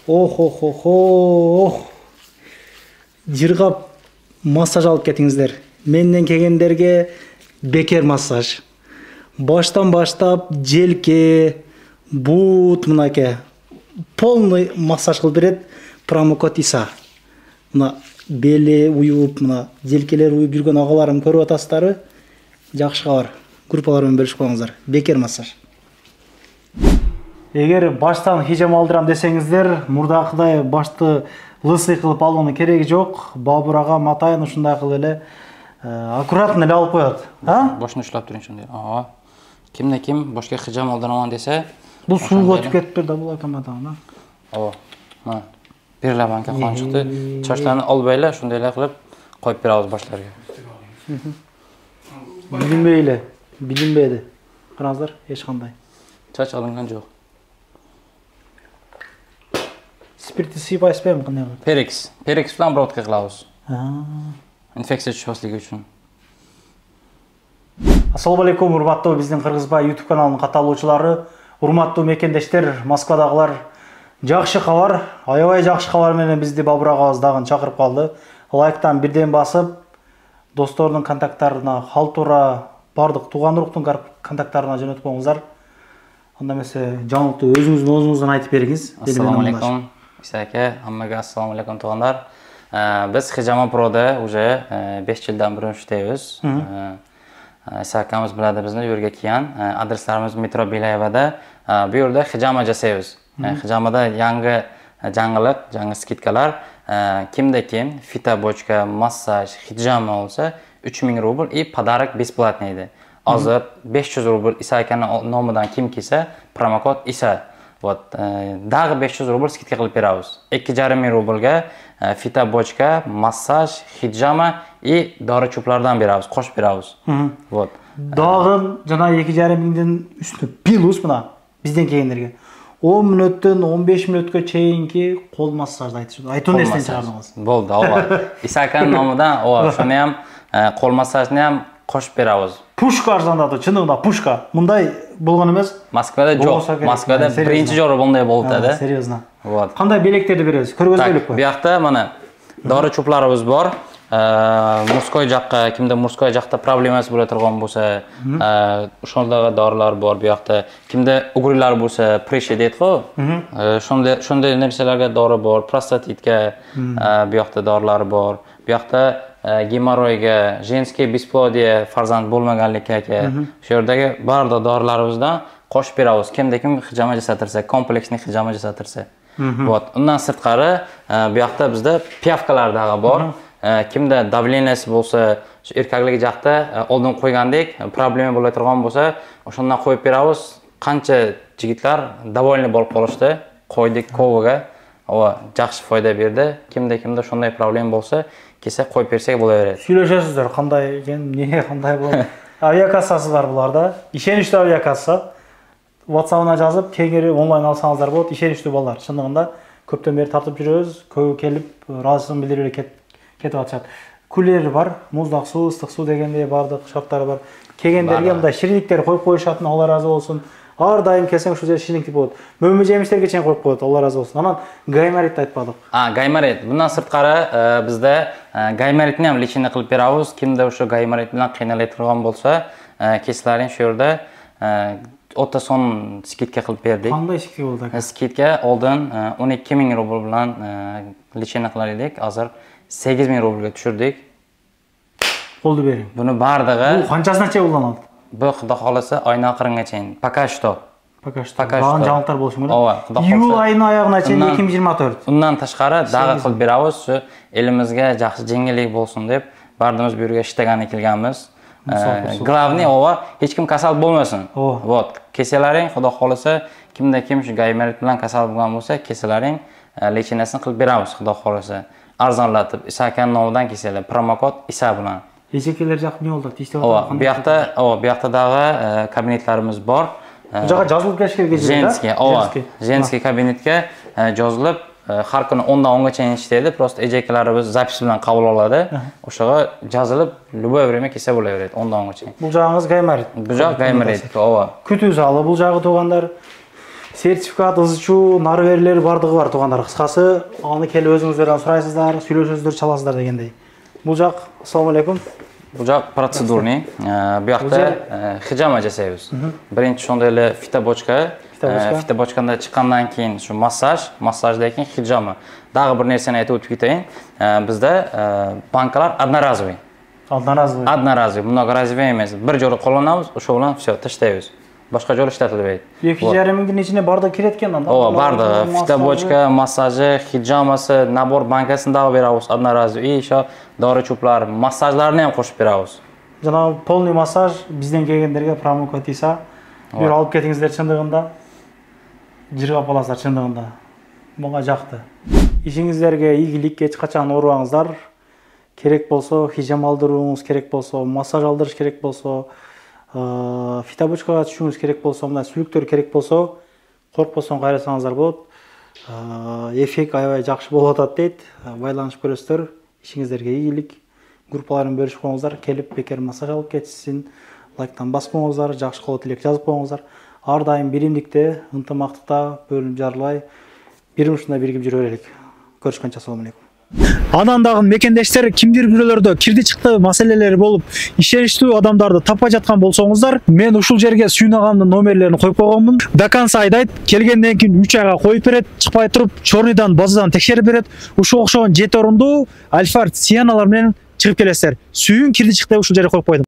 Ох. Жыргап массаж алып кетиңиздер. Менден келгендерге бекер массаж. Баштан баштап желке, бут мынаке полный массаж кылып берет промокод Иса. Мына бели уюп, мына желкелер уюп жүргөн агаларым көрүп атасыздарбы? Жакшы кабар. Группалар менен бөлүшүп коюңуздар. Бекер массаж. Эгер баштан хижам алдырам десеңиздер, мурдакыдай башты лысый кылып алуунун кереги жок. Бабур ага матайын ушундай кылып эле аккуратно эле алып коет. Башын учлап турун ушундай. Кимде ким башка хижам алдыраман десе, бул сууга өтүп кетиптир да бул акаматана. Мына бир банка қан чыкты. Чачларны албай эле ушундай эле кылып коюп беребиз башларга. Билинбейди. Караңыздар, эч кандай. Чач алынган жок. Спиртти сыйпайсызбы кандай кылып? Перекс менен обработка кылабыз. Инфекция түшпөслүгү үчүн. Ассаламу алейкум, урматтуу биздин Кыргызбай YouTube каналынын катталуучулары, урматтуу мекендештер, Москвадагылар. Жакшы кабар, аябай жакшы кабар менен бизди Бабур агабыз дагы чакырып калды. Лайктан бирден басып, достордун контакттарына, халтура, бардык тууган уруктун контакттарына жөнөтүп коюңуздар. Анда эмесе жаңылыкты өзүңүздүн айтып бериңиз. Ассаламу алейкум. Исаке, аммага ассаламу алейкум туугандар. Biz Hijama Pro'da уже 5 yildan beri ishlaymiz. Isakamiz biladi bizni bu yerga kelgan. Adreslarimiz Metro Belayevada. Bu yerda hijama jasaymiz. Hijamada yangi yangi skidkalar. Kimda kim fita bochka, massaj, hijama olsa 3000 rubl и подарок бесплатный edi. Hozir 500 rubl Isakaning nomidan kim kelsa, promokod Isa. Dag'i 500 rubl skidka qilib beramiz. 2500 rublga fita bochka, massaj, hijama и dori cho'plardan beramiz, qo'shib beramiz. Dag'ın jana 2500 üstü plus buna bizden kelgenlerge. 10 minutdan 15 minutga cheyinki qo'l massajni aytishdi. Aytun esdan chiqardingiz. Bo'ldi, Isakaning nomidan shuni ham qo'l massajni ham qo'shib beramiz. Pushka arzandadi, chinig'ida pushka. Bunday bo'lgan emas. Moskvada yo'q. Moskvada birinchi jora bunday bo'ldi-da. Seriozna. Qanday beleklarni berasiz? Ko'rgazmaylik bu. Bu yoqda mana dori cho'plarimiz bor. Murskoy joqqa, kimda murskoy joqda problemasi bo'la turgan bo'lsa, o'shandagi dorilar bor bu yoqda. Kimda ugrilar bo'lsa, preshi deydi-ku. Shunday narsalarga dori bor, prostatitka, bu yoqda dorilar bor. Bu yoqda gemoroyga, женский бесплодие farzand bo'lmaganlikka, shu yerdagi barcha dorilarimizdan qo'shib beramiz. Kimda kim hijama jasatirsa, kompleksni hijama jasatirsa. Undan sirtqari bu yoqda bizda piyavkalar dag'i bor. Kimda davleniyasi bo'lsa, shu erkaklik joqda oldin qo'ygandek problema bo'la turgan bo'lsa, o'shandan qo'yib beramiz. Qancha yigitlar davolinib bo'lib qolishdi, qo'ydik kovaga. Yaxshi foyda berdi. Kimda shunday problem bo'lsa, kelsa qo'yib bersak bo'laveradi. Сөйлөшөсүздөр, qanday ekan, nega qanday bo'ldi? Aviakassasi bor bularda. Ishonchli aviakassa. WhatsApp-ына жазып, кеңири онлайн алсаңыздар болот. Ishonchli балдар. Чындыгында көптөн бери тартып жүрөбүз. Көбү келип, ыраазычылыгын билдирип кетип атышат. Кулер бар, муздак суу, ыстык суу дегендей бардык шарттары бар. Келгендерге мындай шириниктер коюп коюшатын, Алла разы болсун. Ар дайым келсең ушул жерде шириник болот. Мөмө жемиштерге чейин коюп коет, Алла разы болсун. Анан гаймаритти айтпадык. Гаймарит. Bundan сырткары бизде гаймаритни ham лечение кылып беребиз. Кимде ошо гаймарит менен кыйналып турган болсо, кесилерин шу жерде отто сон скидка кылып бердик. Кандай скидка болду ака? Скидка олдон 12000 рубль менен лечение кылар эдик. Азыр 8000 рубльга түшүрдүк. Болду бериң. Буну бардыгы. Бул канчасына чейин уланат? Bu Xudo xolasa oyning oxiriga chayin. Пока что. Bag'an жаңылыктар болушу керек. Iyul ayının oyog'una chayin 2024. Undan tashqari dag'i qilib beramiz. Shu elimizga yaxshi yengillik bo'lsin deb bardimiz bu yerga ishtagani kelganmiz. Главный hech kim kasal bo'lmasin. Kesalaring Xudo xolasa kimda kim shu gaymarit bilan kasal bo'lgan bo'lsa, kesalaring lecheniyasini qilib beramiz Xudo xolasa. Arzonlatib Isakan nomidan kesalar, promokod Isa bilan. Echeklar jaq ne oldu? Bu yoqda dag'i kabinetlarimiz bor. Bu yoqqa yozilib kelish kerak. Женский kabinetga yozilib, har kuni 10 dan 10 gacha ishlaydi. Prosta echeklarimiz zapis bilan qabul oladi. O'shaga yozilib, любое время kelsa bo'laveradi 10 dan 10 gacha. Bu jog'ingiz gaymarit. Bu jog' gaymarit. Күтүү залы, бул жагы туугандар. сертификат, ызычуу, нары берилери бардыгы бар туугандар. Кыскасы, аны келип өзүңүздөрдөн сурайсыздар, сүйлөшөсүздөр, чаласыздар дегендей. Бул жак, ассаламу алейкум. Бул жак процедурный. Буякта хижама жасайбыз. Биринчи ошондой эле фитобочка. Фитобочканда чыккандан кийин ушу массаждан кийин хижама. Дагы бир нерсени айтып өтүп кетейин. Бизде банкалар одноразовый. Одноразовый, многоразовый эмес. Бир жолу колдонобуз, ошол менен всё таштайбыз. Башка жолу иштетилбейт. 2,5 миңдин ичине бардыгы кирет экен анда. Ооба, бардыгы. Фитобочка, массажы, хижамасы, набор банкасын дагы беребиз, одноразовый. И ошо дары чуплар, массажларын ham кошуп беребиз. Жанагы полный массаж бизден келгендерге промокод тийса, бир алып кетиңиздер чындыгында. Жыргап аласыздар чындыгында. Мага жакты. Ишиңиздерге ийгилик, эч качан оорубаңыздар. Керек болсо хижама алдырууңуз керек болсо, массаж алдырыш керек болсо, фитобочкага түшүүңүз керек болсо, мына сүлүктөр керек болсо, коркпостон кайрасаңыздар болот. Эффект аябай жакшы болуп атат дейт. Байланышып көрөсүздөр. Ишиңиздерге ийгилик. Группаларын бөлүшүп коюңуздар, келип бекер массаж алып кетишсин. Лайктан басып коюңуздар, жакшы кылып тилек жазып коюңуздар. Ар дайым биримдикте, ынтымактыкта бөлүнүп жарылбай, бир ушундай биригип жүрө берелик. Көрүшкөнчө ассаламу алейкум. Анан дагы мекендештер кимдир бирөөлөрдө кирди чыкты маселелери болуп, ишеничтүү адамдарды таппай жаткан болсоңуздар, мен ушул жерге сүйнагамдын номерлерин коюп койгонмун. До конца айдайт, келгенден кийин 3 айга коюп берет, чыкпай туруп, чорныйдан, базадан текшерип берет. Ушул окшогон 7 орундуу Альфард Сианалар менен чыгып келесиздер. Сүйүн кирди чыкты ушул жерге коюп койдум.